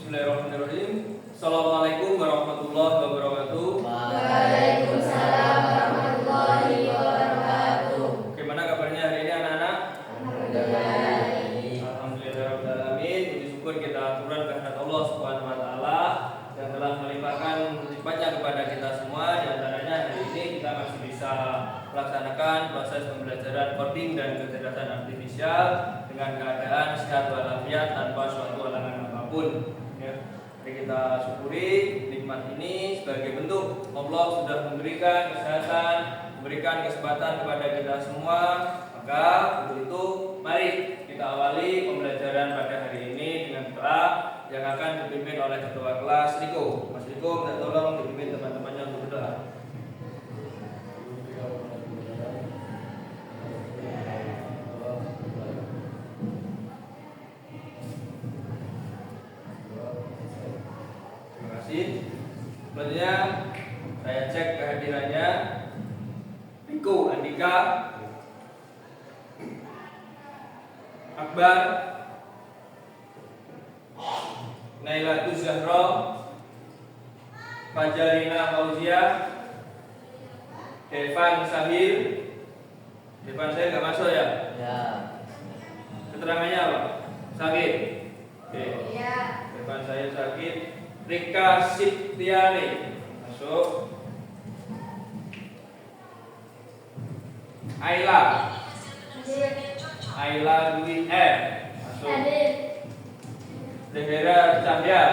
Bismillahirrahmanirrahim. Assalamualaikum warahmatullahi wabarakatuh. Waalaikumsalam warahmatullahi wabarakatuh. Bagaimana kabarnya hari ini anak-anak? Alhamdulillah. Alhamdulillahirrahmanirrahim. Puji syukur kita aturkan kehadirat Allah Subhanahu wa taala yang telah melimpahkan nikmatnya kepada kita semua. Di antaranya hari ini kita masih bisa melaksanakan proses pembelajaran coding dan kecerdasan artifisial dengan keadaan sehat walafiat tanpa suatu halangan apapun. Mari kita syukuri nikmat ini sebagai bentuk Allah sudah memberikan kesehatan, memberikan kesempatan kepada kita semua. Maka untuk itu mari kita awali pembelajaran pada hari ini dengan doa yang akan dipimpin oleh ketua kelas Riko. Mas Riko minta tolong dipimpin teman-temannya untuk berdoa. Selanjutnya saya cek kehadirannya Riko Andika, Akbar, Naila Zahra, Fajarina Fauzia, Devan Sahil. Devan saya nggak masuk ya? Ya. Keterangannya apa? Sakit. Oke. Ya. Devan saya sakit. Rika Siptiani masuk. Ayla Dwi masuk. Dehera Cahya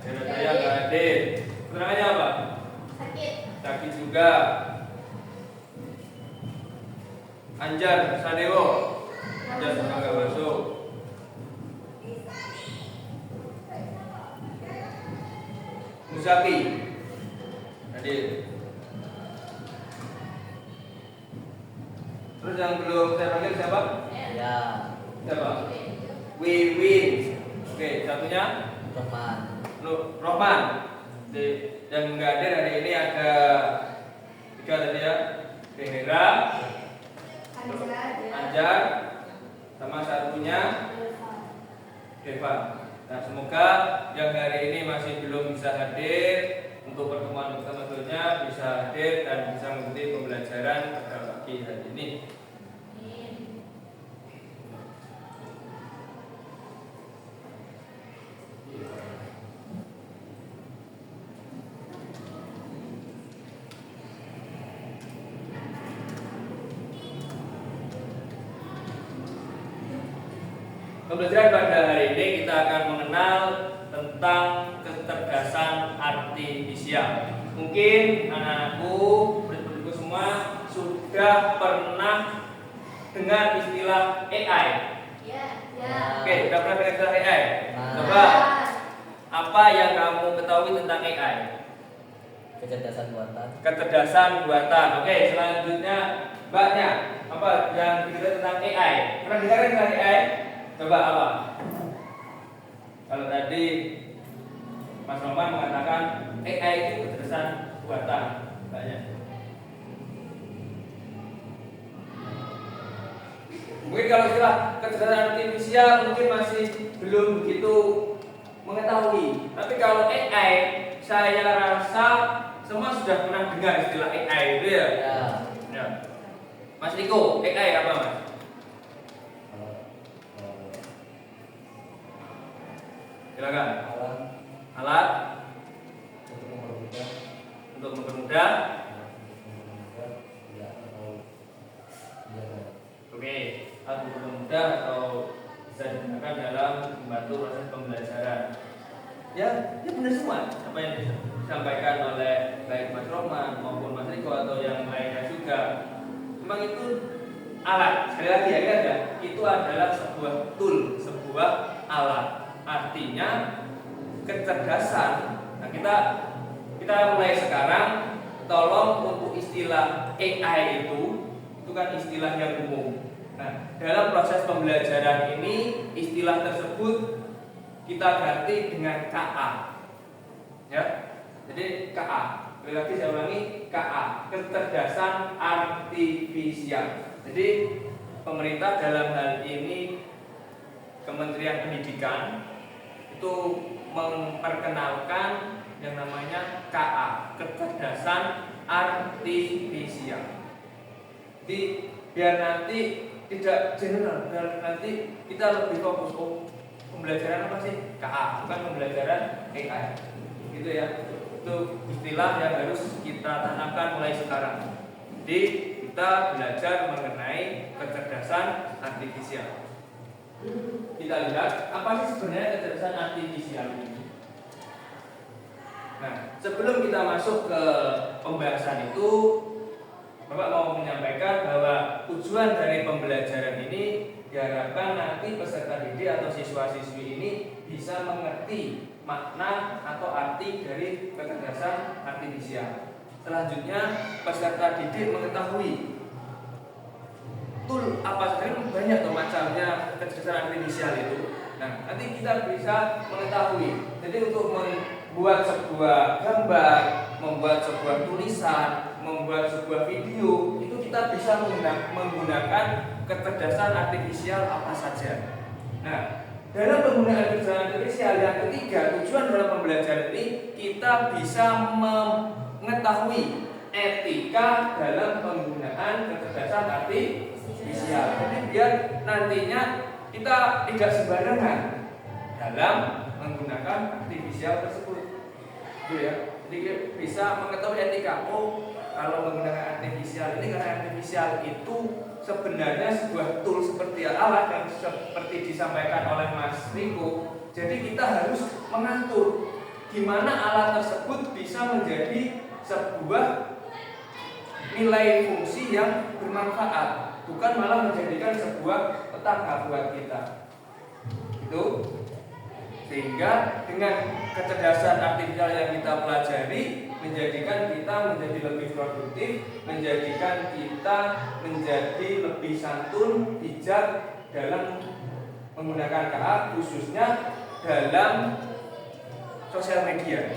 nggak hadir. Keterangannya apa? Sakit juga. Anjar Sadewo juga nggak masuk. Musaki hadir. Terus yang belum saya panggil siapa? Ya. Siapa? Wiwin. Oke, satunya Rohman. Yang nggak hadir hari ini ada 3 tadi ya. Dehera, Anjar, sama satunya Deva. Nah, semoga yang hari ini masih belum bisa hadir untuk pertemuan berikutnya bisa hadir dan bisa mengikuti pembelajaran pada pagi hari ini. Pembelajaran pada hari ini kita akan mengenal tentang kecerdasan artifisial. Mungkin anak-anakku, murid-muridku semua sudah pernah dengar istilah AI. Ya. Oke, sudah pernah dengar istilah AI? Coba, apa yang kamu ketahui tentang AI? Kecerdasan buatan. Kecerdasan buatan. Oke, selanjutnya Mbaknya, apa yang diketahui tentang AI? Pernah dengar tentang AI? Coba apa? Kalau tadi Mas Roman mengatakan AI itu kecerdasan buatan, Mbaknya. Mungkin kalau istilah kecerdasan artifisial mungkin masih belum begitu mengetahui. Tapi kalau AI, saya rasa semua sudah pernah dengar istilah AI itu ya. Ya. Mas Riko, AI apa Mas? Silakan. Alat untuk mempermudah. Oke, alat untuk mempermudah atau bisa digunakan dalam membantu proses pembelajaran. Ya benar semua apa yang disampaikan oleh baik Mas Roman maupun Mas Riko atau yang lainnya juga. Memang itu alat. Sekali lagi ya, itu adalah sebuah tool, sebuah alat. Artinya kecerdasan. Nah, kita mulai sekarang tolong untuk istilah AI itu kan istilah yang umum. Nah, dalam proses pembelajaran ini istilah tersebut kita ganti dengan KA. Ya. Jadi KA. Lagi saya ulangi, KA, kecerdasan artifisial. Jadi pemerintah dalam hal ini Kementerian Pendidikan itu memperkenalkan yang namanya KA, kecerdasan artifisial. Jadi biar nanti tidak general, biar nanti kita lebih fokus pembelajaran apa sih? KA, bukan pembelajaran AI. Gitu ya. Itu istilah yang harus kita tanamkan mulai sekarang. Jadi kita belajar mengenai kecerdasan artifisial. Kita lihat apa sih sebenarnya kecerdasan artifisial ini. Nah, sebelum kita masuk ke pembahasan itu, Bapak mau menyampaikan bahwa tujuan dari pembelajaran ini diharapkan nanti peserta didik atau siswa-siswi ini bisa mengerti makna atau arti dari kecerdasan artifisial. Selanjutnya peserta didik mengetahui tool apa saja, banyak tuh macamnya kecerdasan artifisial itu. Nah, nanti kita bisa mengetahui. Jadi untuk membuat sebuah gambar, membuat sebuah tulisan, membuat sebuah video, itu kita bisa menggunakan kecerdasan artifisial apa saja. Nah, dalam penggunaan kecerdasan artifisial yang ketiga, tujuan dalam pembelajaran ini kita bisa mengetahui etika dalam penggunaan kecerdasan artifisial. Jadi biar nantinya kita tidak sembarangan dalam menggunakan artifisial tersebut. Gitu ya. Jadi bisa mengetahui etika. Oh, kalau menggunakan artifisial ini, karena artifisial itu sebenarnya sebuah tool seperti alat yang seperti disampaikan oleh Mas Riko. Jadi kita harus mengatur gimana alat tersebut bisa menjadi sebuah nilai fungsi yang bermanfaat, bukan malah menjadikan sebuah petaka buat kita. Itu sehingga dengan kecerdasan artifisial yang kita pelajari menjadikan kita menjadi lebih produktif, menjadikan kita menjadi lebih santun, bijak dalam menggunakan KA, khususnya dalam sosial media.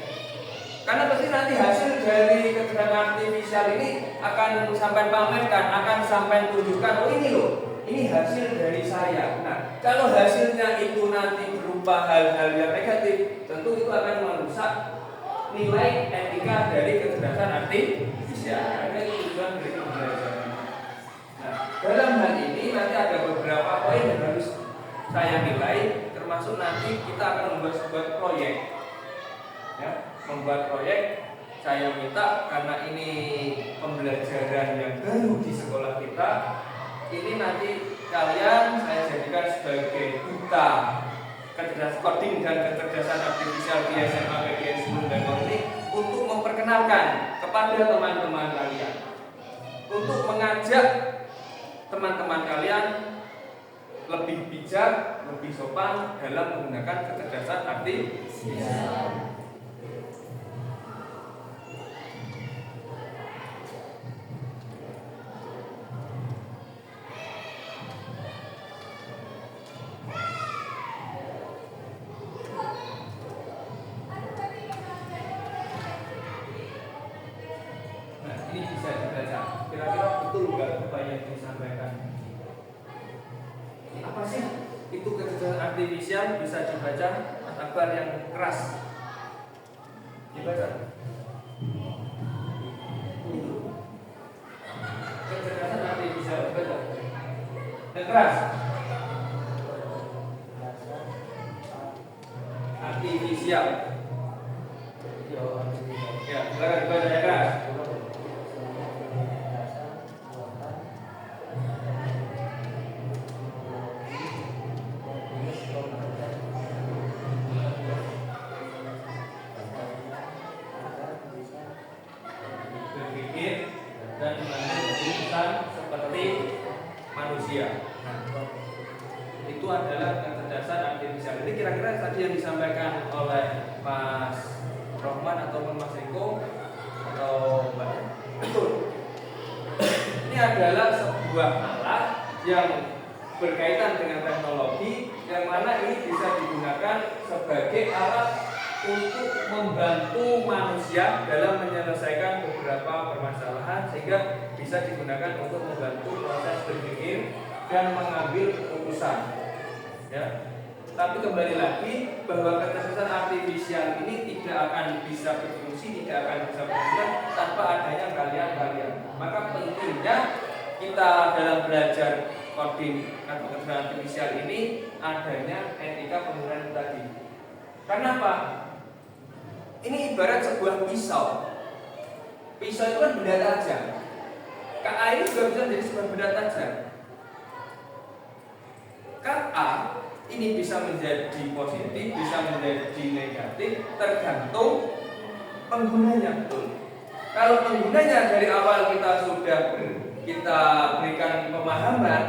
Karena pasti nanti hasil dari kecerdasan artifisial ini akan sampai pamerkan, akan sampai tunjukkan, oh ini loh, ini hasil dari saya. Nah, kalau hasilnya itu nanti berupa hal-hal yang negatif, tentu itu akan merusak nilai etika dari kecerdasan artifisial. Karena itu tujuan dari pembelajaran. Nah, dalam hal ini nanti ada beberapa poin yang harus saya nilai, termasuk nanti kita akan membuat sebuah proyek. Ya, membuat proyek. Saya minta karena ini pembelajaran yang baru di sekolah kita, ini nanti kalian saya jadikan sebagai duta kecerdasan coding dan kecerdasan artifisial di SMA PGN 10 dan ini untuk memperkenalkan kepada teman-teman kalian, untuk mengajak teman-teman kalian lebih bijak, lebih sopan dalam menggunakan kecerdasan artifisial. Ini bisa dibaca. Kira-kira betul nggak apa yang disampaikan? Apa sih itu kecerdasan artifisial? Bisa dibaca kabar yang keras. Dibaca. Kecerdasan artifisial dibaca. Yang keras. Artifisial. Ya, silakan dibaca yang keras. Dan mengambil keputusan seperti manusia. Nah, itu adalah kecerdasan artifisial. Ini kira-kira tadi yang disampaikan oleh Mas Rohman atau Mas Riko atau Mbak. Betul. Ini adalah sebuah alat yang berkaitan dengan teknologi yang mana ini bisa digunakan sebagai alat untuk membantu manusia dalam menyelesaikan beberapa permasalahan sehingga bisa digunakan untuk membantu proses berpikir dan mengambil keputusan. Ya. Tapi kembali lagi bahwa kecerdasan artifisial ini tidak akan bisa berfungsi, tidak akan bisa berguna tanpa adanya kalian. Maka pentingnya kita dalam belajar coding atau kecerdasan artifisial ini adanya etika penggunaan tadi. Karena apa? Ini ibarat sebuah pisau. Pisau itu kan benda tajam. KA ini juga bisa menjadi sebuah benda tajam. KA ini bisa menjadi positif, bisa menjadi negatif, tergantung penggunanya, betul. Kalau penggunanya dari awal kita sudah kita berikan pemahaman,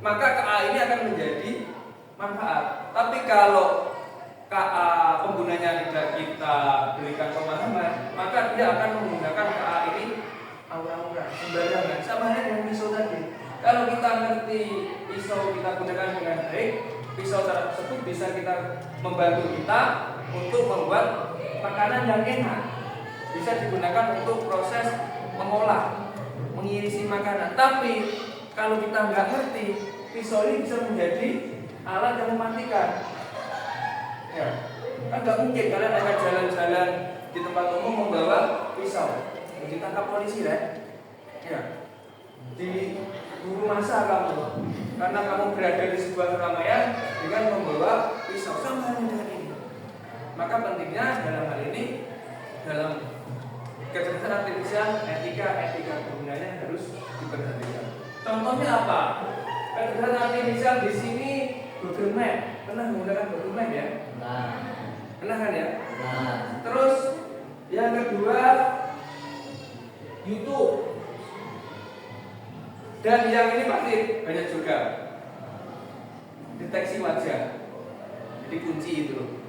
maka KA ini akan menjadi manfaat. Tapi kalau KA penggunanya tidak kita berikan pemahaman, maka dia akan menggunakan KA ini aura-aura, sembarangan, sama dengan pisau tadi. Kalau kita ngerti pisau kita gunakan dengan baik, pisau tersebut bisa kita membantu kita untuk membuat makanan yang enak. Bisa digunakan untuk proses mengolah, mengirisi makanan. Tapi kalau kita nggak ngerti, pisau ini bisa menjadi alat yang mematikan. Ya, kan nggak mungkin kalian akan jalan-jalan di tempat umum membawa pisau, ditangkap polisi, kan? Ya, di guru masa kamu, karena kamu berada di sebuah keramaian dengan membawa pisau, sama dengan ini. Maka pentingnya dalam hal ini, dalam kecerdasan artifisial, etika penggunanya harus diperhatikan. Contohnya apa? Kecerdasan artifisial di sini Google Map. Pernah menggunakan Google Map ya? Pernah kan ya? Terus yang kedua YouTube. Dan yang ini pasti banyak juga, deteksi wajah. Jadi kunci itu loh,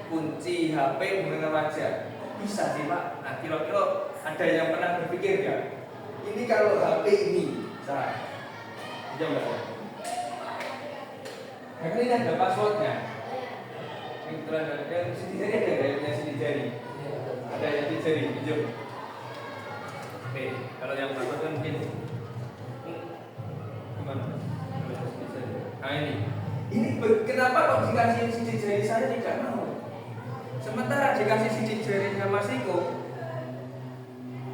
kunci HP menggunakan wajah. Bisa sih Pak. Nah kira-kira ada yang pernah berpikir nggak? Ini kalau HP ini salah, jam berapa? Nah ini ada passwordnya. Ini kebetulan ada sidik jari, ada gayanya sidik jari. Ada yang sidik jari, pinjam. Oke, kalau yang password kan mungkin nah ini kenapa kok dikasih sidik jari saya tidak mau, sementara dikasih sidik jarinya Mas Iko?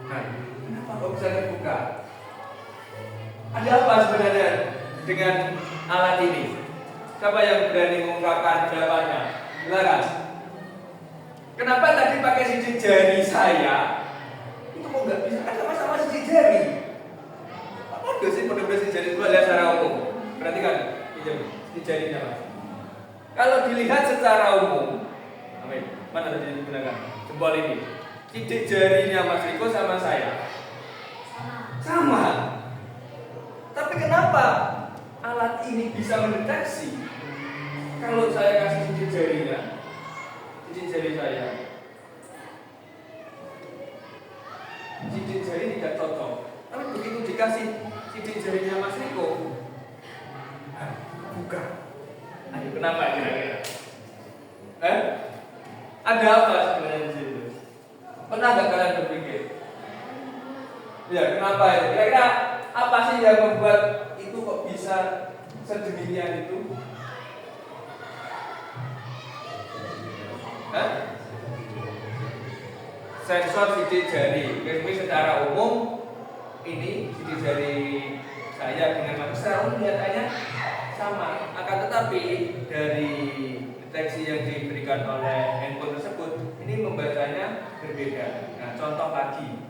Nah, kenapa kok bisa terbuka? Ada apa sebenarnya dengan alat ini? Siapa yang berani mengungkapkan jawabannya? Silakan. Kenapa tadi pakai sidik jari saya? Itu kok nggak bisa? Kan sama-sama sidik jari. Apa sih pada sidik jari itu adalah secara umum? Perhatikan, sidik jarinya Mas. Kalau dilihat secara umum, amin. Mana tadi digunakan? Jempol ini. Sidik jarinya Mas Riko sama saya sama. Tapi kenapa alat ini bisa mendeteksi kalau saya kasih sidik jarinya, sidik jari saya, sidik jari tidak cocok. Tapi begitu dikasih sidik jarinya Mas Riko, buka. Ayo, kenapa kira-kira? Ada apa sebenarnya di situ? Pernah nggak kalian berpikir? Ya, kenapa ya? Kira-kira apa sih yang membuat itu kok bisa sedemikian itu? Sensor sidik jari. Jadi secara umum ini sidik jari saya dengan manusia secara umum kelihatannya sama. Akan tetapi dari deteksi yang diberikan oleh handphone tersebut ini membacanya berbeda. Nah, contoh lagi,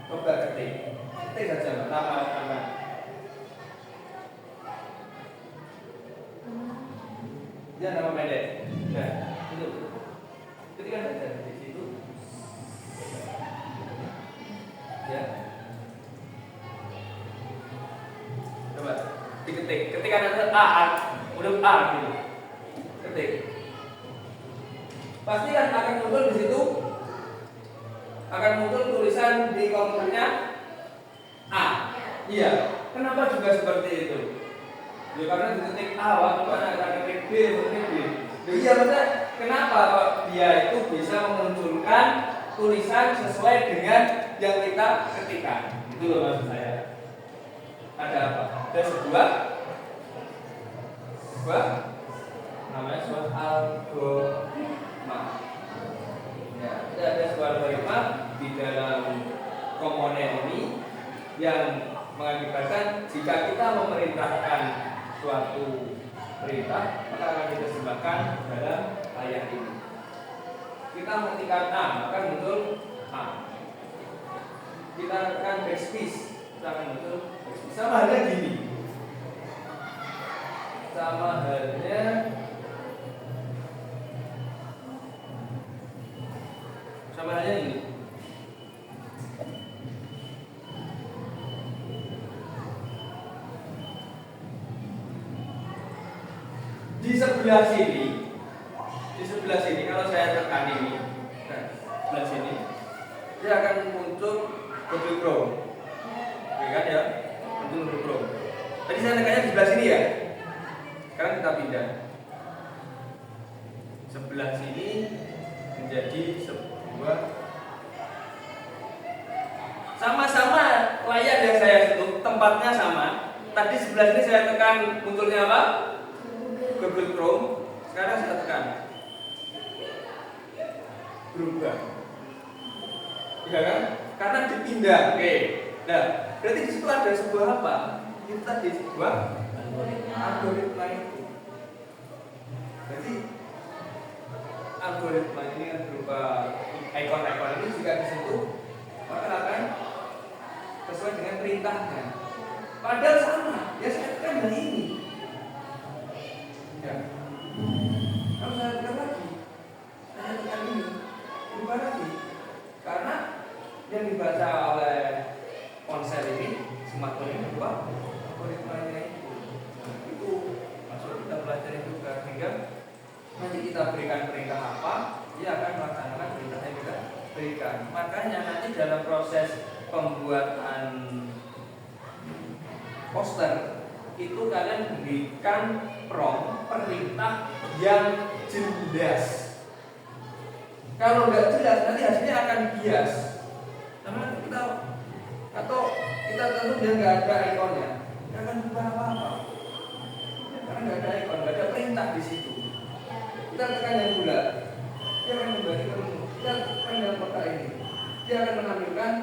coba ketik saja nama. Dia nama pendek. Nah, itu ketika saja di situ, ya. Coba diketik. Ketika ada A, huruf A gitu. Ketik. Pasti kan akan muncul di situ, akan muncul tulisan di komputernya A. Iya. Kenapa juga seperti itu? Ya karena diketik A, waktu akan ketik B, ketik B. Iya maksudnya kenapa kok dia itu bisa memunculkan tulisan sesuai dengan yang kita ketikkan? Itu loh maksud saya. Ada apa? Ada sebuah namanya sebuah algoritma. Ya, ada sebuah algoritma di dalam komponen ini yang mengakibatkan jika kita memerintahkan suatu perintah maka akan diterjemahkan dalam ayat ini. Kita mengetikkan A maka muncul A. Kita tekan backspace maka akan muncul backspace. Sama halnya gini. Sama halnya ini. Di sebelah sini kalau saya tekan ini, nah, sebelah sini, dia akan muncul Google Chrome, oke kan ya, muncul Google Chrome. Tadi saya tekannya di sebelah sini ya, sekarang kita pindah. Sebelah sini menjadi sebuah sama-sama layar yang saya sentuh, tempatnya sama. Tadi sebelah sini saya tekan munculnya apa? Google Chrome. Sekarang saya tekan berubah, ya kan? Karena dipindah. Oke. Nah, berarti di situ ada sebuah apa? Itu tadi sebuah algoritma itu. Jadi algoritma ini kan berupa ikon-ikon ini jika disentuh maka akan sesuai dengan perintahnya. Padahal sama, ya saya tekan hal ini. Ya. Kalau saya tekan lagi, saya tekan ini, berubah lagi. Karena yang dibaca oleh ponsel ini, smartphone ini berubah algoritmanya itu. Nah, itu maksud kita pelajari juga sehingga nanti kita berikan perintah apa, dia akan melaksanakan perintah yang kita berikan. Makanya nanti dalam proses pembuatan poster itu kalian berikan prompt perintah yang jelas. Kalau nggak jelas nanti hasilnya akan bias. Karena kita atau kita tentu dia nggak ada ikonnya, nggak akan berubah apa-apa. Karena nggak ada ikon, nggak ada perintah di situ. Kita tekan yang bulat, dia akan kembali ke menu. Kita tekan yang kotak ini, dia akan menampilkan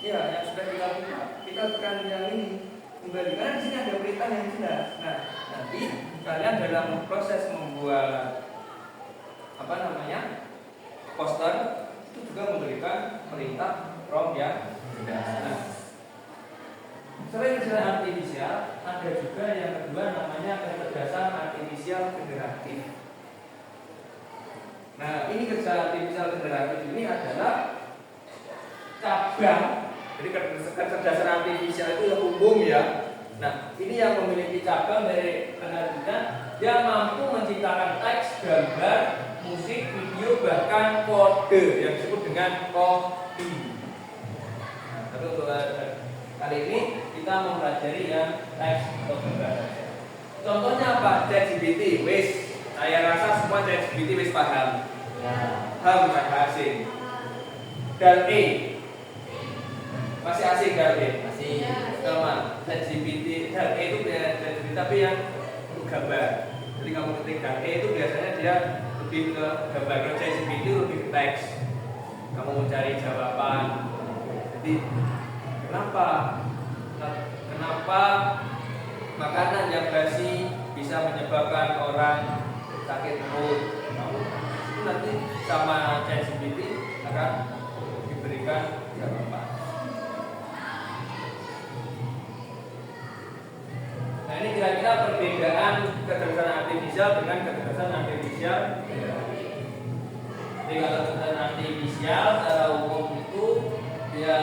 ya yang sudah kita buka. Kita tekan yang ini kembali karena di sini ada perintah yang jelas. Nah, nanti kalian dalam proses membuat poster itu juga memberikan perintah prompt yang jelas. Nah, selain kecerdasan artifisial, ada juga yang kedua namanya kecerdasan artifisial generatif. Nah, ini kecerdasan artifisial generatif ini adalah cabang. Jadi kecerdasan artifisial itu yang umum ya. Nah, ini yang memiliki cabang dari penerbitnya, dia mampu menciptakan teks, gambar, musik, video, bahkan kode yang disebut dengan coding. Nah, tapi untuk kali ini kita mempelajari yang teks atau gambar. Contohnya apa? ChatGPT, wis. Saya rasa semua ChatGPT wis paham. Paham bahasa asing. Dan masih asing kan ya? Masih. Sama ChatGPT, dan itu punya ChatGPT tapi yang untuk gambar. Jadi kamu ketik dan itu biasanya dia lebih ke gambar. Kalau ChatGPT lebih ke teks. Kamu mencari jawaban. Jadi kenapa makanan yang basi bisa menyebabkan orang sakit perut? Itu nanti sama ChatGPT akan diberikan jawaban. Nah, ini kira-kira perbedaan kecerdasan artifisial dengan kecerdasan artifisial generatif. Jadi kalau kecerdasan artifisial secara umum itu dia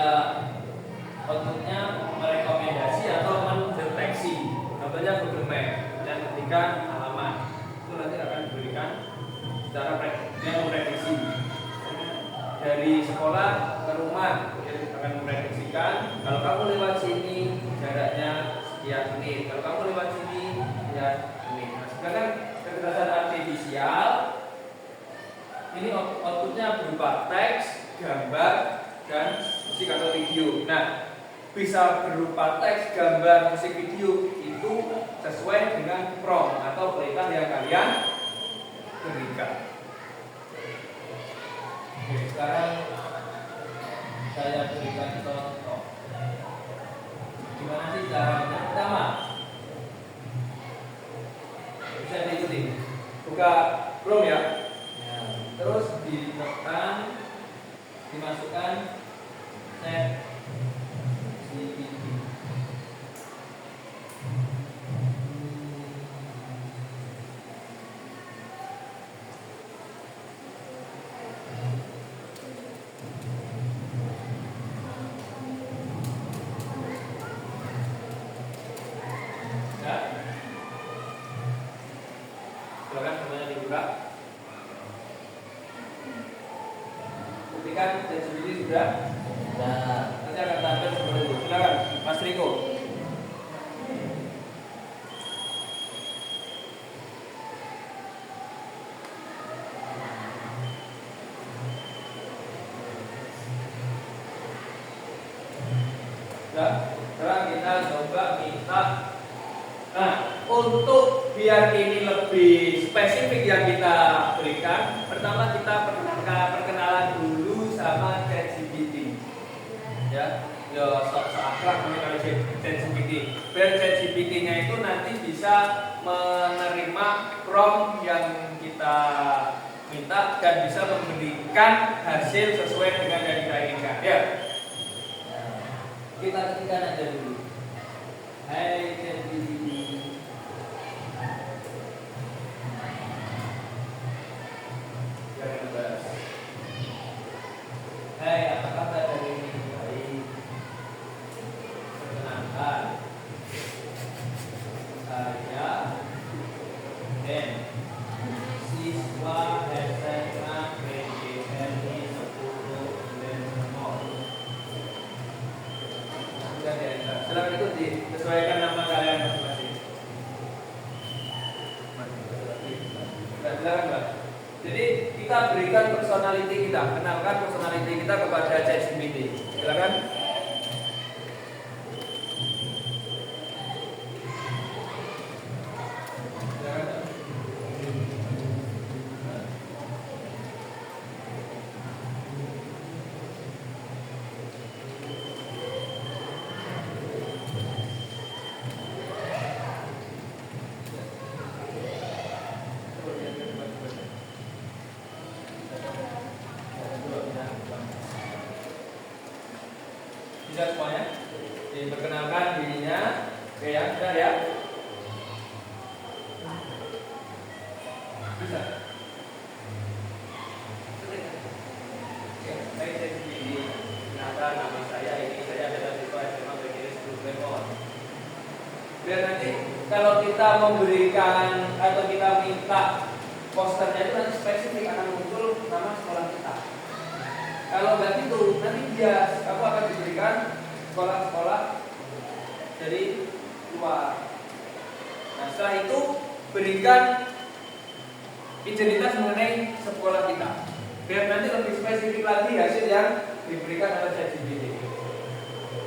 outputnya merekomendasi atau mendeteksi. Contohnya Google Map dan ketika halaman itu nanti akan diberikan secara dia memprediksi dari sekolah ke rumah, dia akan memprediksikan kalau kamu lewat sini jaraknya sekian menit, kalau kamu lewat sini sekian menit. Nah, sedangkan kecerdasan artifisial ini outputnya berupa teks, gambar, dan musik atau video. Nah, bisa berupa teks, gambar, musik, video itu sesuai dengan prompt atau perintah yang kalian berikan. Oke, sekarang saya berikan contoh. Gimana sih caranya? Pertama, bisa diikuti. Buka Chrome ya. Terus ditekan, dimasukkan set GPT. Ya. Silakan semuanya dibuka. Ketika ChatGPT sudah, nanti akan tampil seperti itu. Silakan, Mas Riko. Nah, sekarang kita coba minta. Nah, untuk biar ini lebih spesifik yang kita berikan, pertama kita perkenalan dulu sama ChatGPT. Ya, seakrab kalau ChatGPT. Biar ChatGPT-nya itu nanti bisa menerima prompt yang kita minta dan bisa memberikan hasil sesuai dengan yang kita inginkan. Ya. Kita ketikkan aja dulu. Hai ChatGPT. Hai, apa kabar hari ini? Baik. Perkenalkan, saya Dan, siswa SMA PGRI 10 Lenmor. Sudah diantar. Silakan itu disesuaikan nama kalian masing-masing. Silakan, Mbak. Jadi kita berikan personality kita, kenalkan personality kita kepada ChatGPT. Silakan. Bisa semuanya? Diperkenalkan dirinya. Oke ya, sudah ya? Bisa? Oke, baik, saya sendiri. Kenalkan nama saya ini, saya adalah siswa SMA PGRI 10 Lenmor. Biar nanti kalau kita memberikan atau kita minta posternya itu nanti spesifik akan muncul nama sekolah kita. Kalau nggak gitu, nanti aku akan diberikan sekolah-sekolah dari luar. Nah, setelah itu berikan identitas mengenai sekolah kita. Biar nanti lebih spesifik lagi hasil yang diberikan oleh ChatGPT.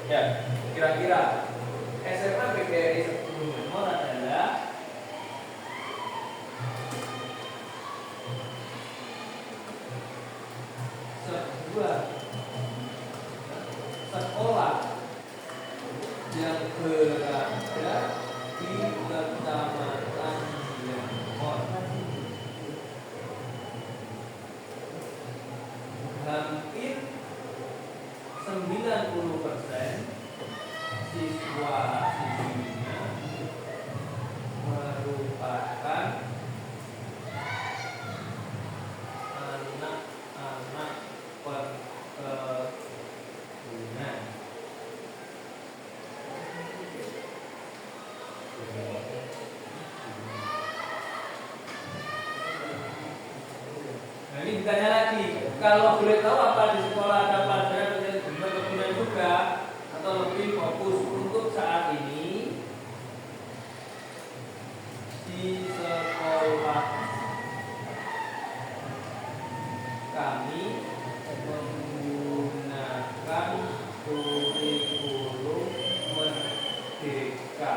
Ya, kira-kira SMA PGRI 10 Lenmor adalah sebuah sekolah yang berada di Kecamatan Lenmor. Hampir 90% siswa-siswinya merupakan anak-anak perkebunan. Nah, ini ditanya lagi, kalau boleh tahu apa di sekolah ada pelajaran perkebunan juga atau lebih fokus untuk saat ini di sekolah kami menggunakan kurikulum Tidak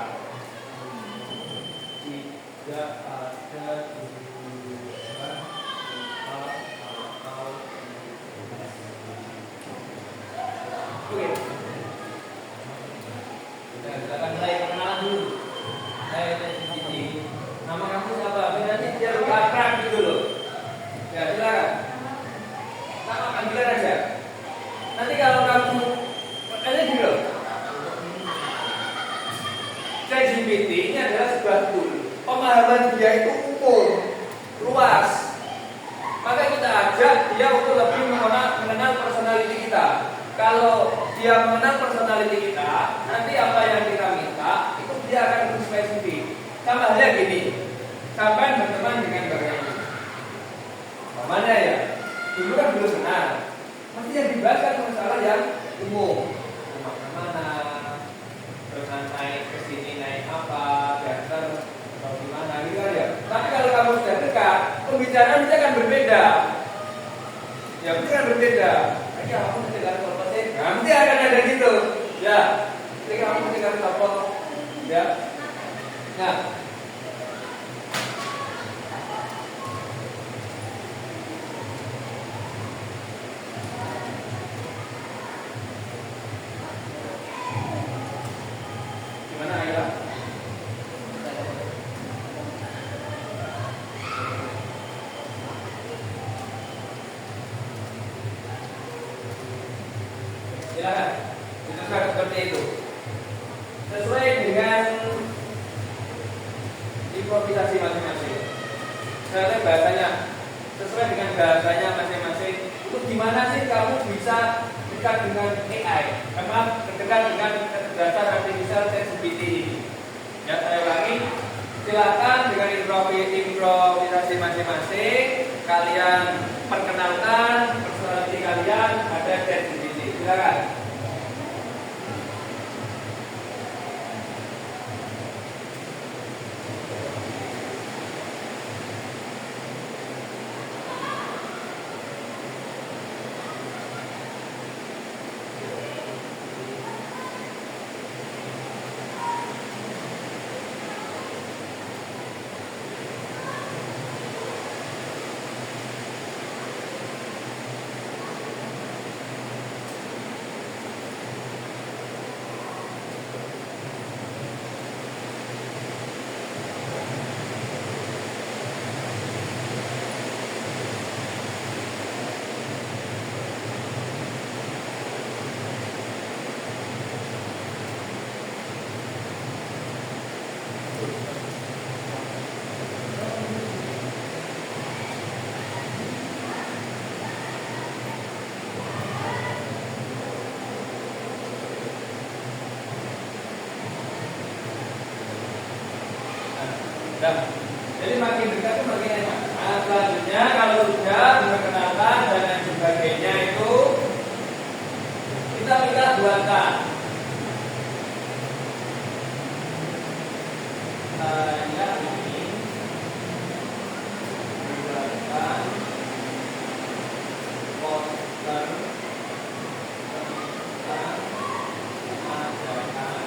ada tujuan atau oke. Kita akan mulai perkenalan dulu. Saya Cici. Nama kamu siapa? Nanti biar akrab gitu loh. Ya silakan. Nama panggilan aja. Nanti kalau kamu ini dulu. ChatGPT ini adalah sebuah tool. Pemahaman dia itu umum, luas. Maka kita ajak dia untuk lebih mengenal personality kita. Kalau dia mengenal personality kita, nanti apa yang kita minta itu dia akan lebih spesifik. Sama halnya gini, sampai berteman dengan Mbak Yeni. Mana ya? Dulu kan belum kenal. Mesti yang dibahas kan masalah yang umum. Rumah kemana? Terus naik ke sini naik apa? Dasar atau gimana gitu kan ya. Tapi kalau kamu sudah dekat, pembicaraan kita akan berbeda. Ya mesti akan berbeda. Nanti kamu mesti kasih telepon sih. Nanti akan ada gitu. Ya. Jadi kamu mesti kasih telepon. Ya. Nah. Gimana Aila? Silakan. Diteruskan seperti itu. Sesuai dengan improvisasi masing-masing. Saya bahasanya sesuai dengan bahasanya masing-masing. Itu gimana sih kamu bisa dekat dengan AI? Memang dekat dengan kecerdasan artificial ChatGPT ini. Ya saya ulangi. Silakan dengan improvisasi masing-masing kalian perkenalkan personality kalian ada ChatGPT. Silakan. Nah, jadi makin dekat itu makin enak. Nah, selanjutnya kalau sudah memperkenalkan dan lain sebagainya itu kita minta buatkan. Saya ingin buatkan poster tentang ajakan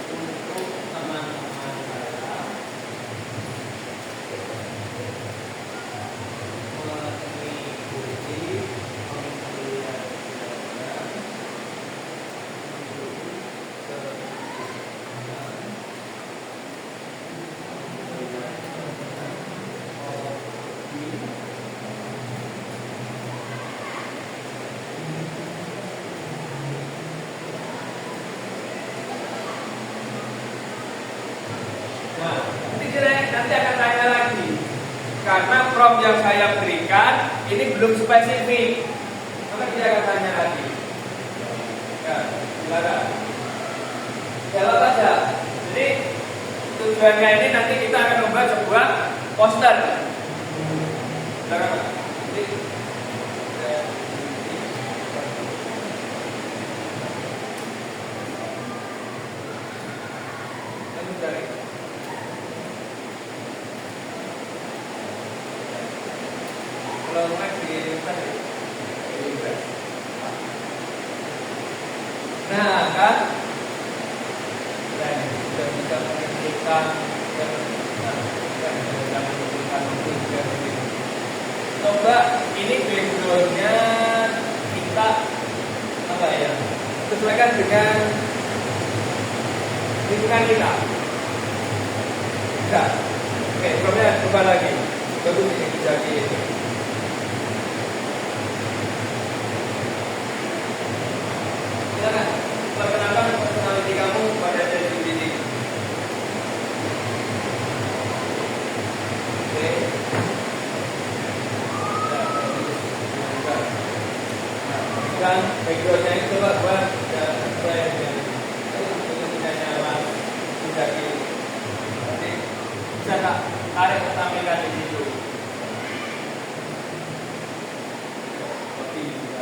untuk teman-teman saya mengikuti pembelajaran Nah, nanti akan tanya lagi karena prompt yang saya berikan ini belum spesifik, maka dia akan tanya lagi. Ya, silakan jawab aja. Jadi tujuannya ini nanti kita akan membuat sebuah poster. Silakan Pak. Jadi, cari. Kalau Mac di tadi. Nah, kan? kita jangan menentukan waktu juga begitu. Coba ini backgroundnya kita apa ya, sesuaikan dengan lingkungan kita. Enggak. Oke, kemudian coba lagi. Bagus ini jadi ini. Silakan, perkenalkan personality kamu pada sesi ini. Oke. Nah, backgroundnya itu coba buat sesuai dengan nyaman jadi nanti bisa tak tarik tampilkan di situ. Oke, bisa.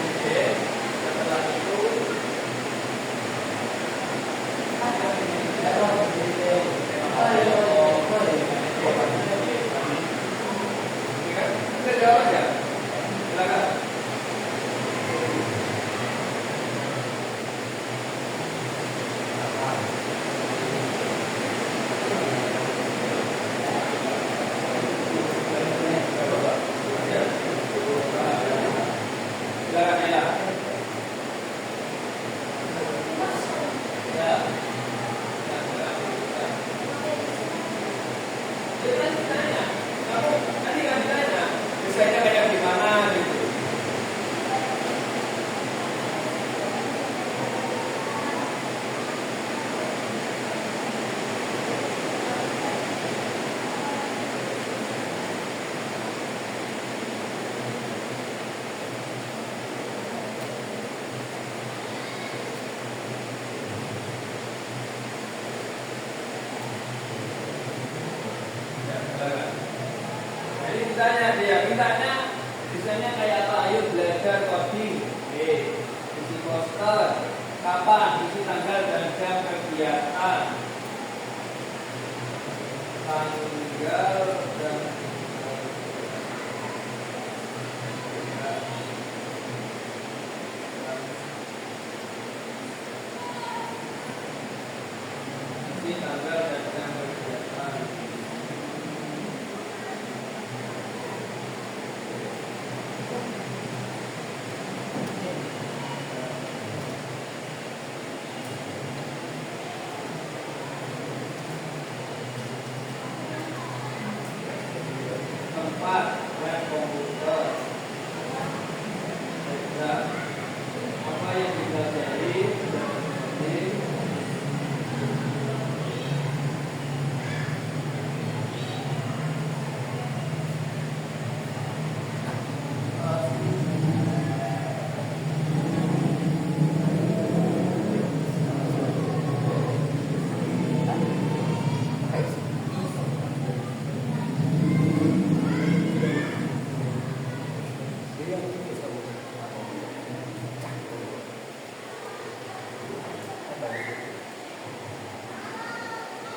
Oke, setelah itu kita jawab ya. Silakan. Silakan ya. Ya. Tanya, kamu nanti kan ditanya, biasanya kayak gimana gitu. Ya, silakan. Jadi ditanya dia, mintanya misalnya kayak apa? Ayo belajar coding. Isi poster. Kapan? Isi tanggal dan jam kegiatan. Tanggal dan isi tanggal dan jam kegiatan. Tempat web komputer. Nah, apa yang dipelajari dan seperti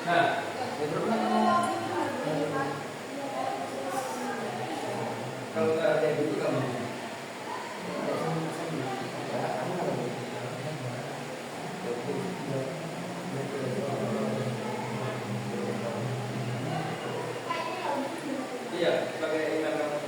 nah, kalau nggak ada itu kamu iya pakai email kamu.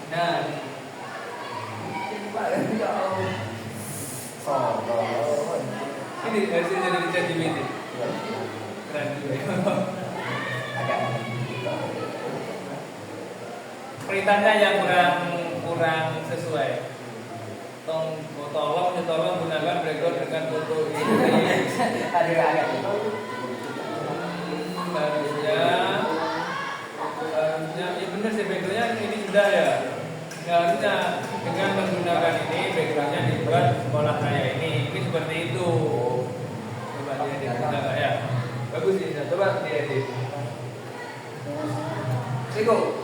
Nah, ini hasilnya dari ChatGPT. Keren juga. Perintahnya yang kurang sesuai. Tolong gunakan background dengan foto ini. Harusnya ya benar sih, backgroundnya ini sudah ya. Harusnya dengan menggunakan ini backgroundnya dibuat sekolah saya ini seperti itu. Coba diedit enggak ya? Bagus sih, coba diedit. Riko.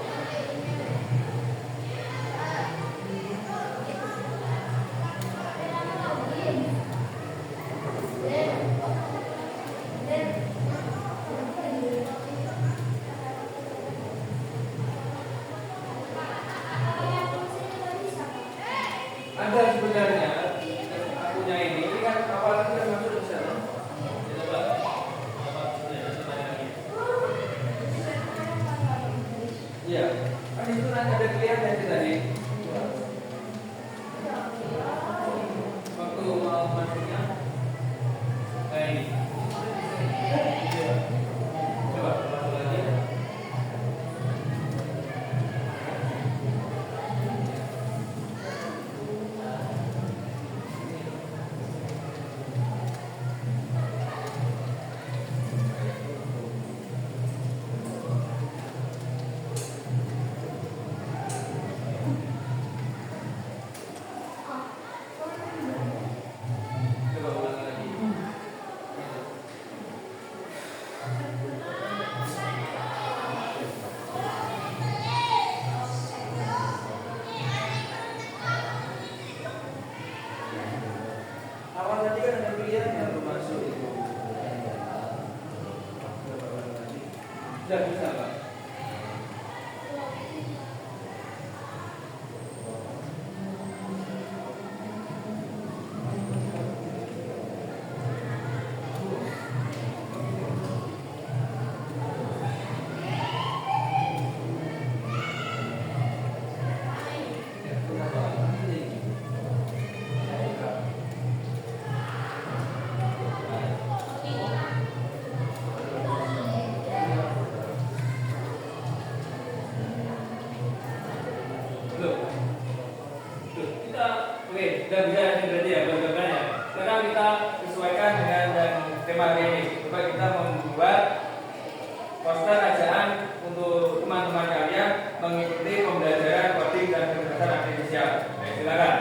Ada sebenarnya akunya ini kan apalagi kan masuk di sana. Coba iya, kan itu nanti ada kelihatan itu tadi. Waktu mau masuknya kayak ini. Coba masuk lagi. Awal tadi kan ada pilihan yang belum masuk itu. Sudah bisa Pak. Sudah bisa ya berarti ya gambarnya. Sekarang kita sesuaikan dengan tema hari ini. Coba kita membuat poster ajaan untuk teman-teman kalian mengikuti pembelajaran coding dan kecerdasan artifisial. Baik, silakan.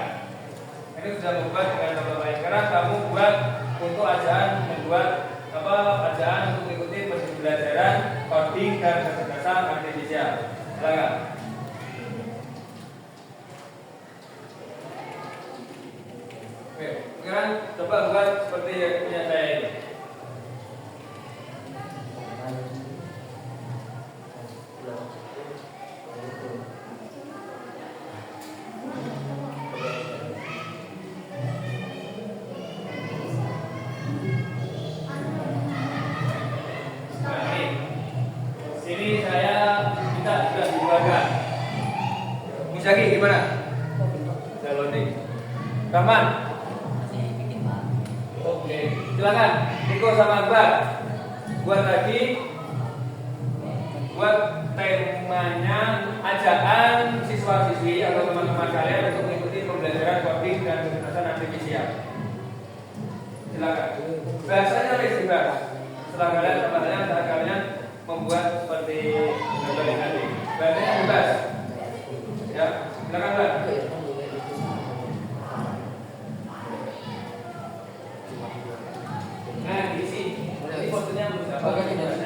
Ini sudah membuat dengan contoh lain. Sekarang kamu buat untuk ajaan membuat ajaan untuk mengikuti pembelajaran coding dan kecerdasan artifisial. Silakan. Oke, sekarang coba buat seperti yang punya saya ini. Nah, ini. Sini saya minta sudah dibuatkan. Misaki gimana? Sudah loading. Rahman. Oke, silakan Niko sama Akbar buat lagi buat temanya ajaan siswa-siswi atau teman-teman kalian untuk mengikuti pembelajaran coding dan kecerdasan artifisial. Silakan. Bahasanya bebas. Setelah kalian membuat seperti gambar yang tadi. Bahasanya bebas. Ya, silakan Bang. Nah, diisi. Ini fotonya berapa? Terus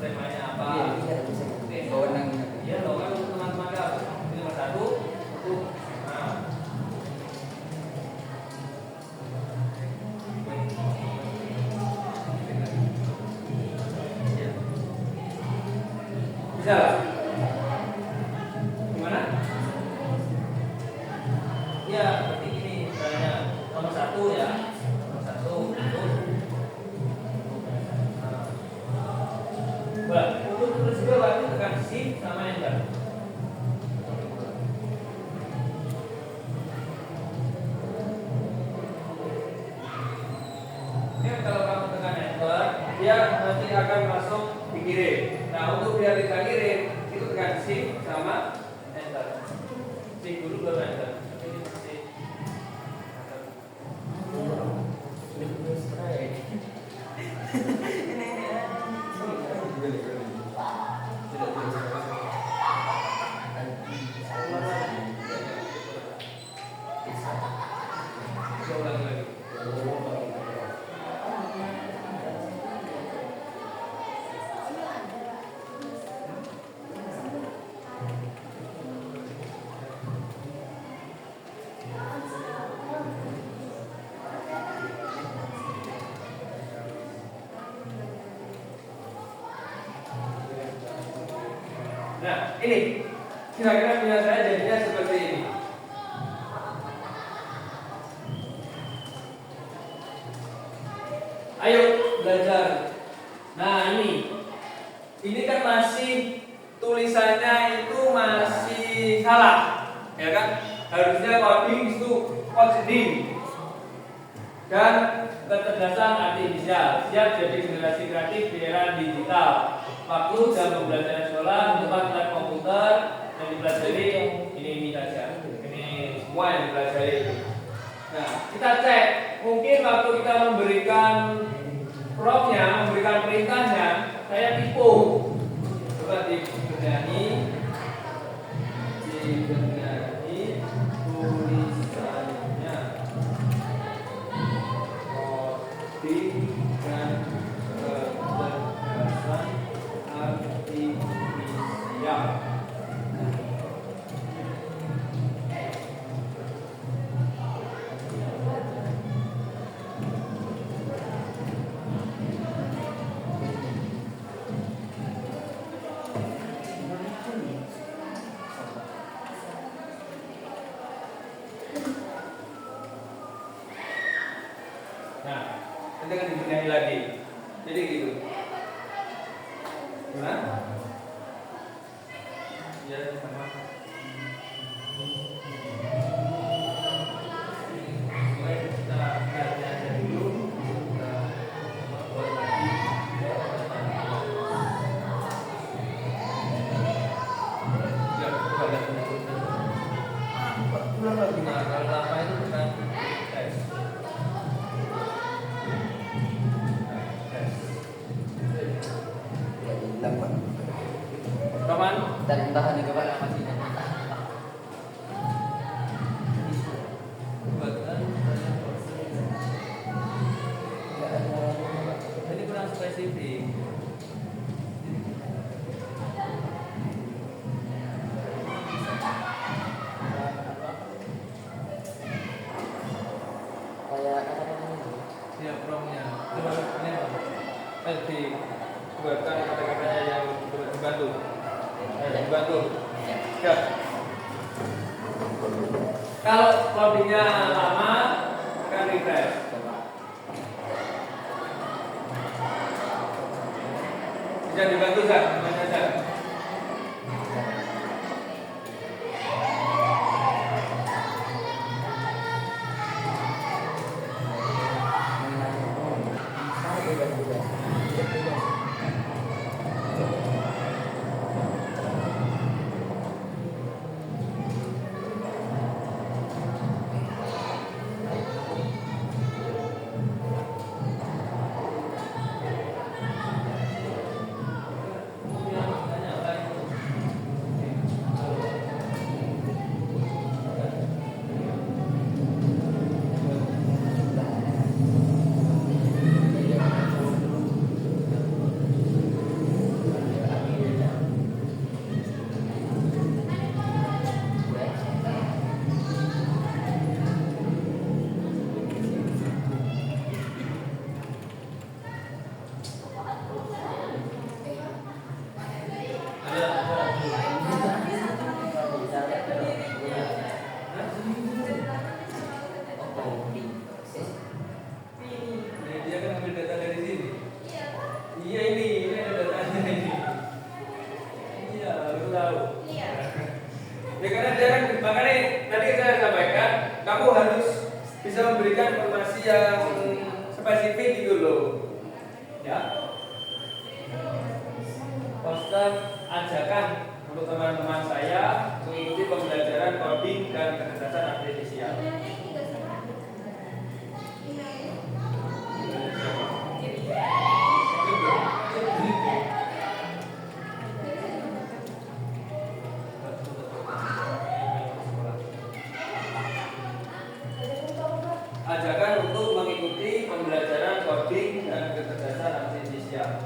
temanya apa? Oke, iya, lo kan teman-teman kamu. Ini nomor 1. Nah. Bisa lah. Gimana? Ya, seperti ini. Misalnya nomor 1 ya. Nomor 1 untuk tulis juga waktu tekan shift sama enter. akan langsung dikirim. Nah, untuk biar kita kirim itu tekan shift sama enter. Shift dulu baru enter. Ini masih ulang lagi. Nah, ini kira-kira punya saya jadinya seperti ini. Ayo belajar. Nah, ini kan masih tulisannya itu masih salah, ya kan? Harusnya coding itu coding dan kecerdasan artifisial siap jadi generasi kreatif di era digital. Waktu jam pembelajaran sekolah tempat lab komputer yang dipelajari ini saja. Ini semua yang dipelajari. Nah, kita cek. Mungkin waktu kita memberikan prompt-nya, memberikan perintahnya, saya tipu. Coba dibenahi tulisannya. Coding dan kecerdasan artifisial. Nah, nanti akan dibenahi lagi. Jadi gitu. Nah, ya sama. Mulai kita belajar dulu. Kita buat lagi. Ya, kita lihat dulu. Pulang lagi. Nah, kalau lama itu bukan tes. Kapan? Dan tahan juga Pak masih Jadi kurang spesifik. kayak apa namanya? Siap promnya. Coba ini apa? Dibuatkan kata-katanya yang dibantu. Dibantu. Ya. Kalau loadingnya lama, akan refresh. Bisa dibantu Zak, gimana Zak? Dia kan ambil data dari sini. Iya ini ada datanya ini. Iya, lu tahu. Iya. Ya karena dia kan makanya tadi saya sampaikan, kamu harus bisa memberikan informasi yang spesifik gitu loh. Ya. ajakan untuk teman-teman saya mengikuti pembelajaran coding dan kecerdasan artifisial. Ajakan untuk mengikuti pembelajaran coding dan kecerdasan artifisial.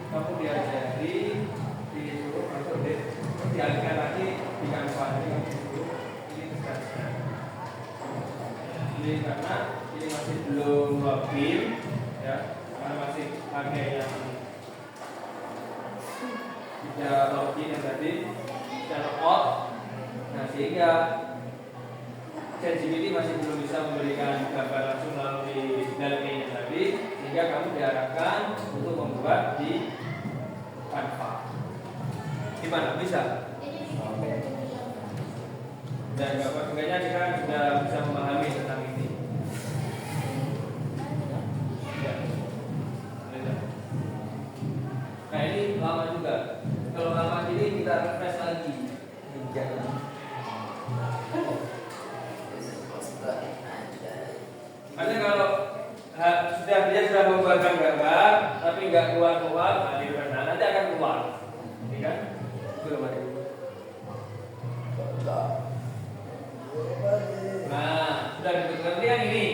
Kamu diajari disuruh masuk dialihkan lagi di kanvas ini ini karena ini masih belum login ya, karena masih pakai yang tidak login yang tadi channel out. Nah sehingga ChatGPT masih belum bisa memberikan gambar langsung melalui dalamnya tadi, sehingga kamu diarahkan untuk membuat di Canva. Gimana? Bisa? Dan gambar-gambarnya kita sudah bisa memahami tentang ini. Ya. Nah ini lama juga. Kalau lama ini kita refresh lagi. Artinya kalau dia sudah membuatkan gambar tapi nggak keluar, nanti akan keluar, ini kan? Belum ada. Nah, sudah dibentukkan yang ini.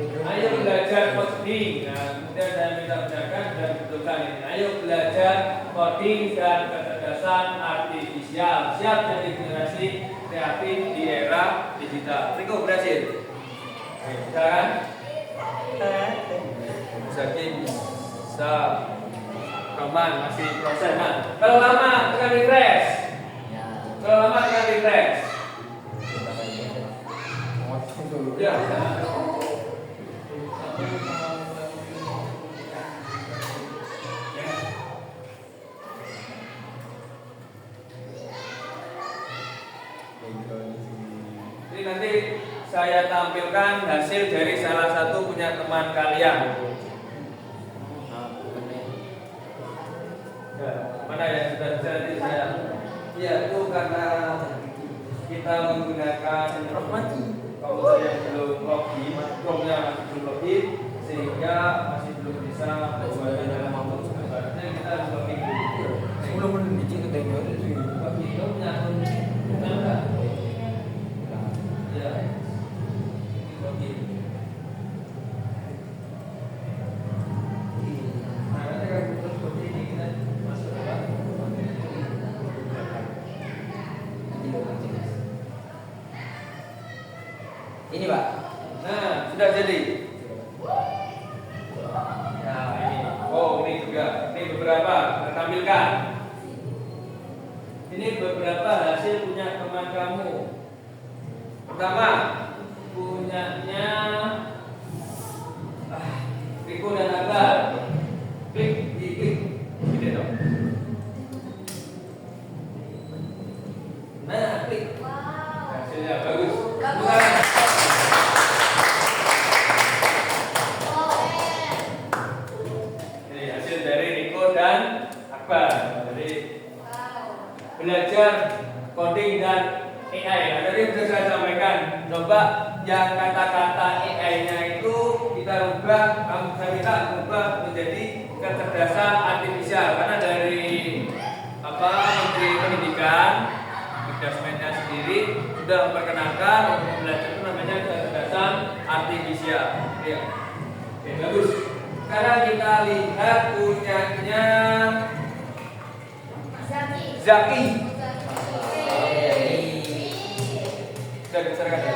Ayo belajar coding. Nah, kemudian saya minta belajar dan dibentukkan ini. Ayo belajar coding dan kecerdasan artifisial. Siap jadi generasi kreatif di era digital. Riko berhasil. Bisa kan? Bisa. Roman masih proses. Nah, kalau lama tekan refresh. Kalau lama tekan refresh. Ya. Ini nanti saya tampilkan hasil dari salah satu punya teman kalian. Mana ya sudah jadi saya? Ya itu karena kita menggunakan komputer yang belum login, Chrome-nya masih belum login, sehingga masih belum bisa membuat dalam waktu sebentar. Jadi kita harus login dulu. Sebelum menunjuk ke teknologi itu, login itu menyangkut ya. Login. Nah, nanti akan terus seperti ini kita masuk ke ini Pak. Nah, sudah jadi. Ya, ini. apa? Kita tampilkan. Ini beberapa hasil punya teman kamu. Pertama, punyanya Riko dan Akbar. Klik, gini dong. Nah, klik. Hasilnya bagus. Bukan. Ini hasil dari Riko dan Akbar. Jadi belajar coding dan AI. Nah, tadi sudah saya sampaikan. Coba yang kata-kata AI-nya itu kita rubah, kita rubah menjadi kecerdasan artifisial. Karena dari Menteri Pendidikan, Dikdasmennya sendiri sudah memperkenalkan untuk belajar itu namanya kecerdasan artifisial. Ya. Oke, bagus. Sekarang kita lihat punyanya Zaki. Sudah dibesarkan ya?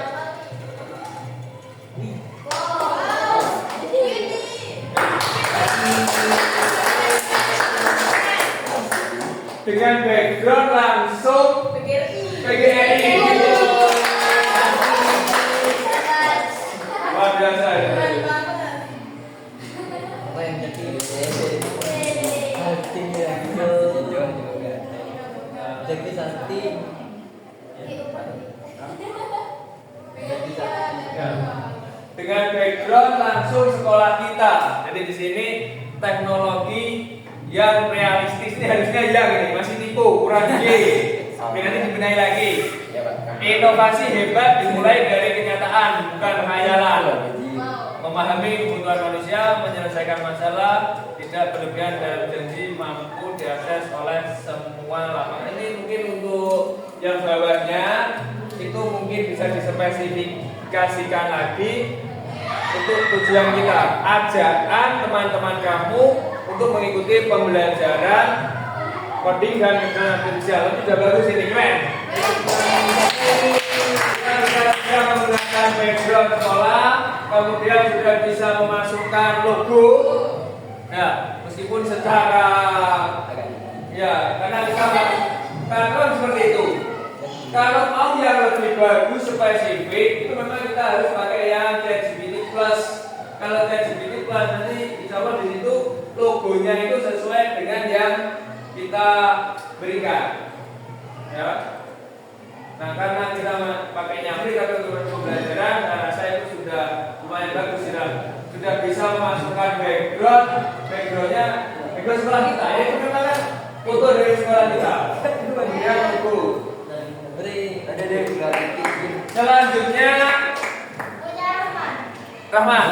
Dengan background langsung PGRI. Luar biasa ya. Apa yang jadi hati yang jadi santi. Dengan background langsung sekolah kita. Jadi di sini teknologi yang realistis ini harusnya yang ini masih tipu, kurang G. Nanti dibenahi lagi. Inovasi hebat dimulai dari kenyataan, bukan khayalan. Memahami kebutuhan manusia, menyelesaikan masalah, tidak berlebihan dan janji mampu diakses oleh semua lapangan. Ini mungkin untuk yang bawahnya itu mungkin bisa dispesifikasikan lagi untuk tujuan kita. Ajakan teman-teman kamu untuk mengikuti pembelajaran coding dan kecerdasan artifisial. Itu sudah bagus, ini keren. Kita sudah menggunakan background sekolah, kemudian sudah bisa memasukkan logo. Ya, meskipun secara karena seperti itu. Kalau mau yang lebih bagus spesifik, itu memang kita harus pakai yang ChatGPT Plus. Kalau ChatGPT Plus nanti insya Allah di situ logonya itu sesuai dengan yang kita berikan. Ya. Nah, karena kita pakai nyamri tapi untuk pembelajaran, nah saya itu sudah lumayan bagus sudah bisa memasukkan backgroundnya sekolah kita. Ya itu memang kan foto dari sekolah kita. Kemudian buku. Ada deh Selanjutnya Rahman.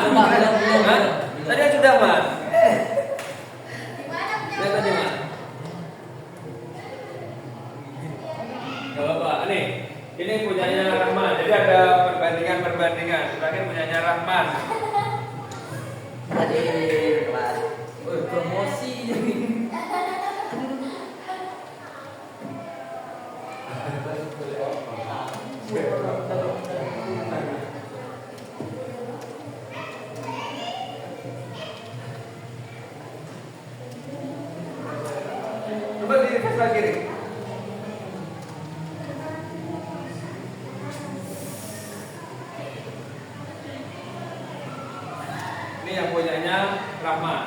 Tadi sudah Mas. Lihat tadi Mas. Gak apa-apa. Ini punyanya Rahman. Jadi ada perbandingan. Terakhir punyanya Rahman. Tadi kelas promosi. Coba di sebelah kiri. Ini yang punyanya Rahman.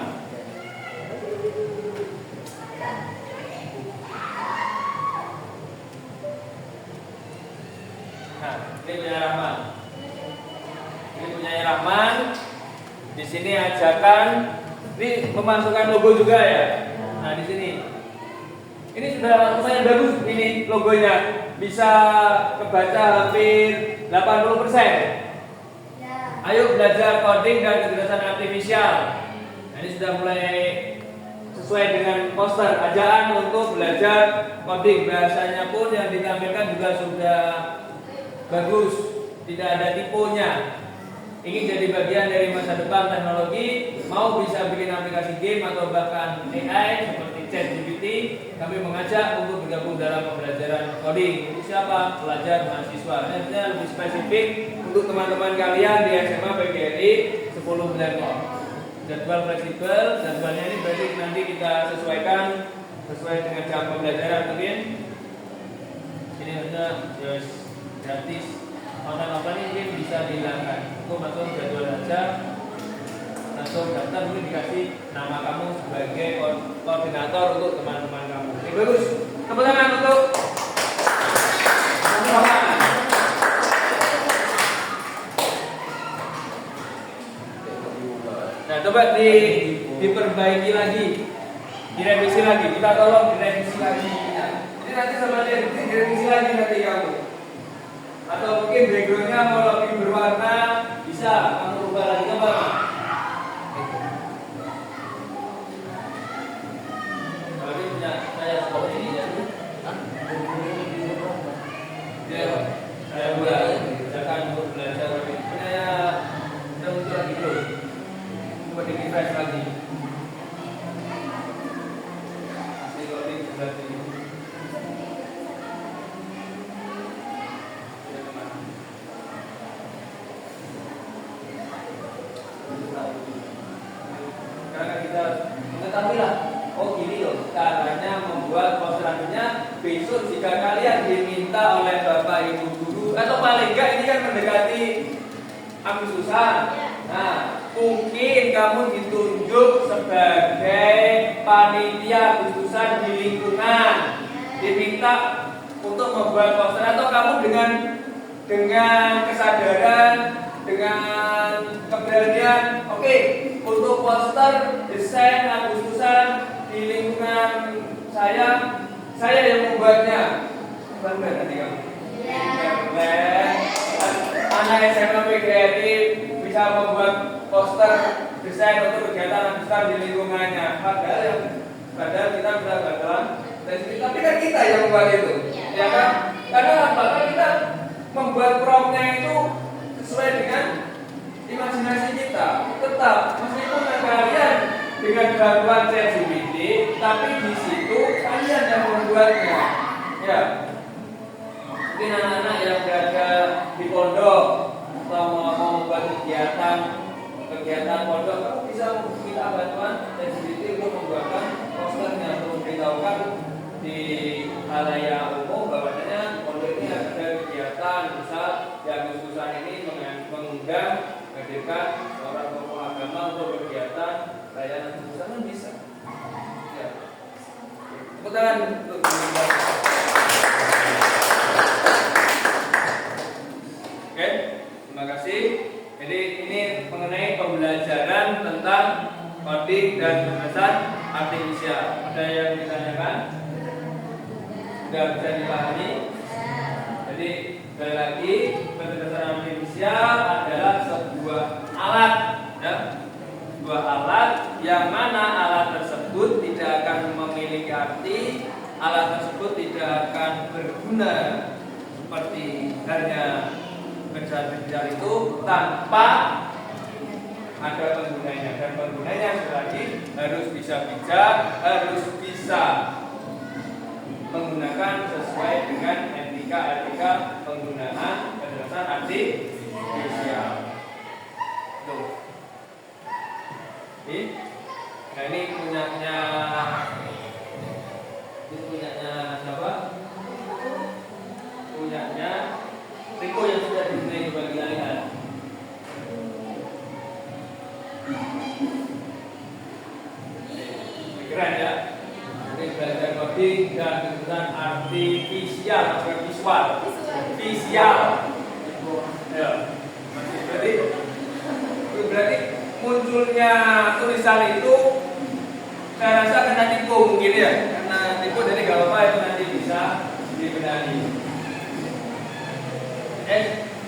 Nah, ini punya Rahman. Ini punya Rahman. Di sini ajakan. Ini memasukkan logo juga ya. Nah, di sini. Ini sudah lumayan bagus ini logonya. Bisa kebaca hampir 80%. Ayo belajar coding dan kecerdasan artifisial. Nah, ini sudah mulai sesuai dengan poster ajaan untuk belajar coding. Bahasanya pun yang ditampilkan juga sudah bagus, tidak ada tipunya. Ingin jadi bagian dari masa depan teknologi, mau bisa bikin aplikasi game atau bahkan AI seperti ChatGPT, kami mengajak untuk bergabung dalam pembelajaran coding. Untuk siapa? Pelajar mahasiswa. Ini lebih spesifik untuk teman-teman kalian di SMA PGRI 10 Blanco. jadwal fleksibel. Jadwalnya ini berarti nanti kita sesuaikan sesuai dengan jam pembelajaran mungkin. Ini harusnya gratis. Online ini mungkin bisa dihilangkan. Aku masuk jadwal aja, langsung daftar, mungkin dikasih nama kamu sebagai koordinator untuk teman-teman kamu. Oke, bagus. Tepuk tangan untuk teman-teman. Nah, coba diperbaiki lagi, direvisi lagi. Kita tolong direvisi lagi. Ini nanti sama direvisi lagi nanti kamu. Atau mungkin backgroundnya mau lebih berwarna, bisa kamu ubah lagi coba. Kalau dia punya saya seperti ini ya. Saya buat akan belajar saya muncul lagi dulu. Coba di refresh lagi. Asli kalau ini berarti karena kita mengetahui lah, oh gini loh caranya membuat posterannya. Besok jika kalian diminta oleh bapak ibu guru atau paling enggak ini kan mendekati Agustusan, nah mungkin kamu ditunjuk sebagai panitia Agustusan di lingkungan, diminta untuk membuat poster, atau kamu dengan kesadaran, dengan keberanian, oke, untuk poster desain Agustusan di lingkungan saya yang membuatnya. Bangga nanti kamu. Anak SMA kreatif bisa membuat poster desain untuk kegiatan Agustusan di lingkungannya. Padahal kita sudah bakalan, tapi kan kita yang membuat itu, ya kan? Karena apa? Karena kita membuat promnya itu sesuai dengan imajinasi kita. Tetap meskipun kalian dengan bantuan ChatGPT, tapi di situ kalian yang membuatnya. Ya, mungkin anak-anak yang berada di pondok atau mau membuat kegiatan pondok, kamu bisa minta bantuan ChatGPT untuk membuatkan posternya, untuk memberitahukan di halayak umum bahwasanya pondok ini ada kegiatan, misal di Agustusan ini mengundang menghadirkan seorang tokoh agama untuk kegiatan perayaan Agustusan, kan bisa. Ya. Tepuk tangan untuk Oke, terima kasih. Jadi ini mengenai pembelajaran tentang coding dan kecerdasan artifisial. Ada yang ditanyakan? Sudah bisa dipahami? Jadi sekali lagi, kecerdasan artifisial adalah sebuah alat, ya, sebuah alat yang mana alat tersebut tidak akan memiliki arti, alat tersebut tidak akan berguna seperti halnya kecerdasan artifisial itu tanpa ada penggunanya, dan penggunanya sekali harus bisa bijak, harus bisa menggunakan sesuai dengan etika penggunaan kecerdasan artifisial. Tuh. Nah ini punyanya siapa? Punyanya Riko yang sudah dinilai berkali-kali. Keren ya. Ini belajar coding dan kecerdasan artifisial, bukan visual. Visual. Ya. Berarti munculnya tulisan itu saya rasa kena tipu mungkin ya. Karena tipu dari gak apa-apa, itu nanti bisa dibenahi.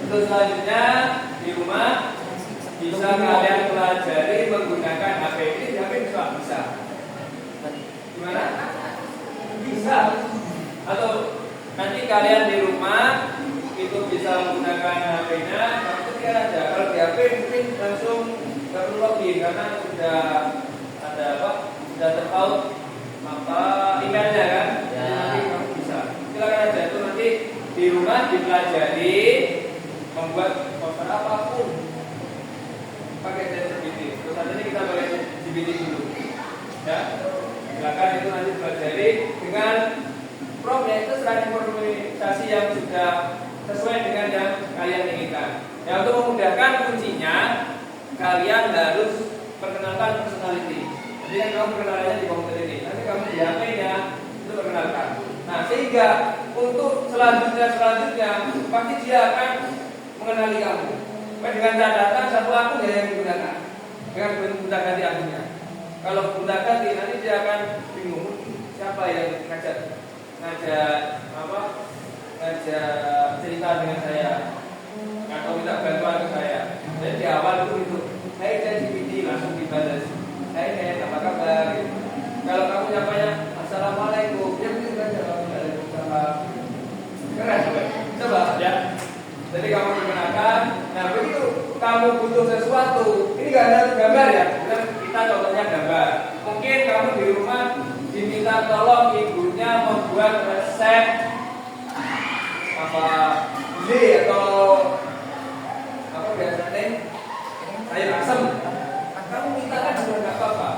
Untuk selanjutnya di rumah bisa kalian pelajari menggunakan HP ini. HP bisa. Gimana? Bisa. Atau nanti kalian di rumah itu bisa menggunakan HP-nya. Nanti aja. Kalau di HP mungkin langsung perlu login karena sudah ada apa? Sudah terpaut emailnya kan? Ya. Nanti kamu bisa. Silakan aja itu nanti di rumah dipelajari membuat poster apapun pakai ChatGPT. Terus saat ini kita pakai diri dulu. Ya, silakan itu nanti pelajari dengan proyek serang improvisasi yang sudah sesuai dengan yang kalian inginkan. Ya, untuk memudahkan kuncinya kalian harus perkenalkan personality. Jadi kan kamu perkenalannya di komputer ini, nanti kamu di HP-nya itu perkenalkan. Nah, sehingga untuk selanjutnya pasti dia akan mengenali kamu. Dengan catatan satu akun yang digunakan, dengan gonta ganti akunnya. Kalau gonta ganti nanti dia akan bingung siapa yang ngajak cerita dengan saya atau minta bantuan ke saya. Jadi di awal itu saya ChatGPT langsung dibalas. Hai, apa kabar? Gitu. Kalau kamu nyapanya assalamualaikum, ya begitu saja. Waalaikumsalam. Keren, coba ya. Jadi kamu perkenalkan. Nah, begitu kamu butuh sesuatu, ini nggak ada gambar ya. Kita contohnya gambar. Mungkin kamu di rumah diminta tolong ibunya membuat resep apa atau apa biasanya sayur asam. Kamu minta kan juga nggak apa-apa.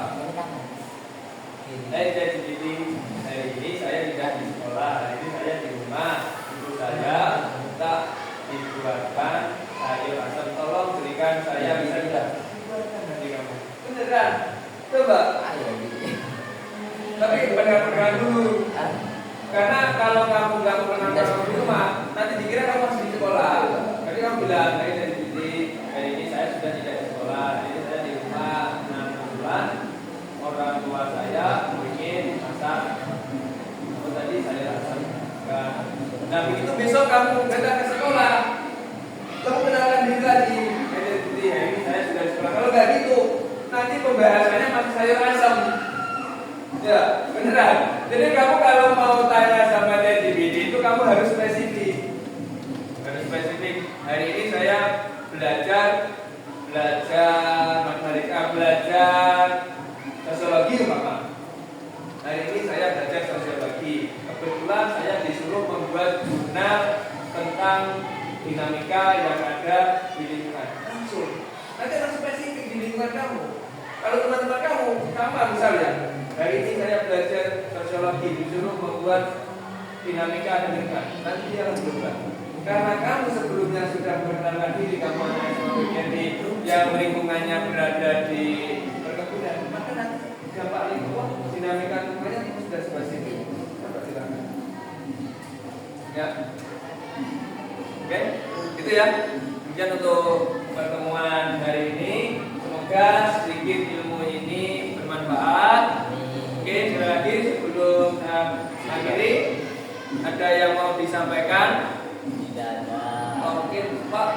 Jadi hari ini saya tidak di sekolah, hari ini saya di rumah. Ibu saya minta dibuatkan sayur asam, tolong berikan saya bisa tidak? Buatkan nanti kamu. Beneran? Coba. Tapi perkenalkan dulu. Karena kalau kamu nggak perkenalkan di rumah, nanti dikira kamu masih di sekolah. Jadi kamu bilang, hari ini saya sudah tidak di sekolah, hari ini saya di rumah. Nah, kebetulan orang tua saya ingin masak apa tadi saya rasa. Nah, begitu besok kamu datang ke sekolah, kamu kenalkan diri lagi. Hari ini saya sudah di sekolah. Kalau nggak gitu, nanti pembahasannya masih sayur asam. Ya, beneran. Jadi kamu kalau mau tanya sama ChatGPT itu kamu harus spesifik. Harus spesifik. Hari ini saya belajar matematika, belajar sosiologi Bapak. Hari ini saya belajar sosiologi. Kebetulan saya disuruh membuat jurnal tentang dinamika yang ada di lingkungan. Langsung. Nanti harus spesifik di lingkungan kamu. Kalau teman-teman kamu misalnya, hari ini saya belajar sosiologi, disuruh membuat dinamika dan lingkungan. Nanti dia akan berubah. Karena kamu sebelumnya sudah mengenalkan diri, kamu hanya di yang lingkungannya berada di perkebunan, maka nanti dampak lingkungan, dinamika lingkungannya itu sudah spesifik. Dapat silakan. Ya, oke, gitu ya. Demikian untuk pertemuan hari ini. Semoga sedikit ilmu ini bermanfaat. Oke, sekali lagi sebelum akhiri, ada yang mau disampaikan? Tidak ada. Oh, mungkin Pak,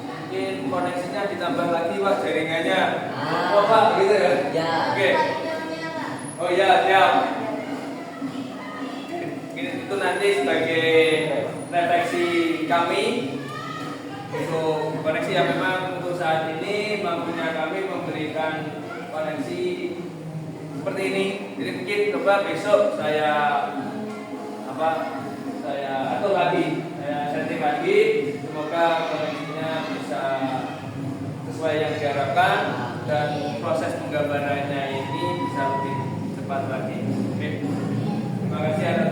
mungkin koneksinya ditambah lagi Pak jaringannya. Oh Pak, begitu ya? Ya. Oke. Oh ya, siap. Itu nanti sebagai refleksi kami untuk koneksi yang memang untuk saat ini mampunya kami memberikan koneksi seperti ini. Jadi mungkin coba besok saya atur lagi, saya setting lagi. Semoga koneksinya bisa sesuai yang diharapkan dan proses penggambarannya ini bisa lebih cepat lagi. Oke. Terima kasih atas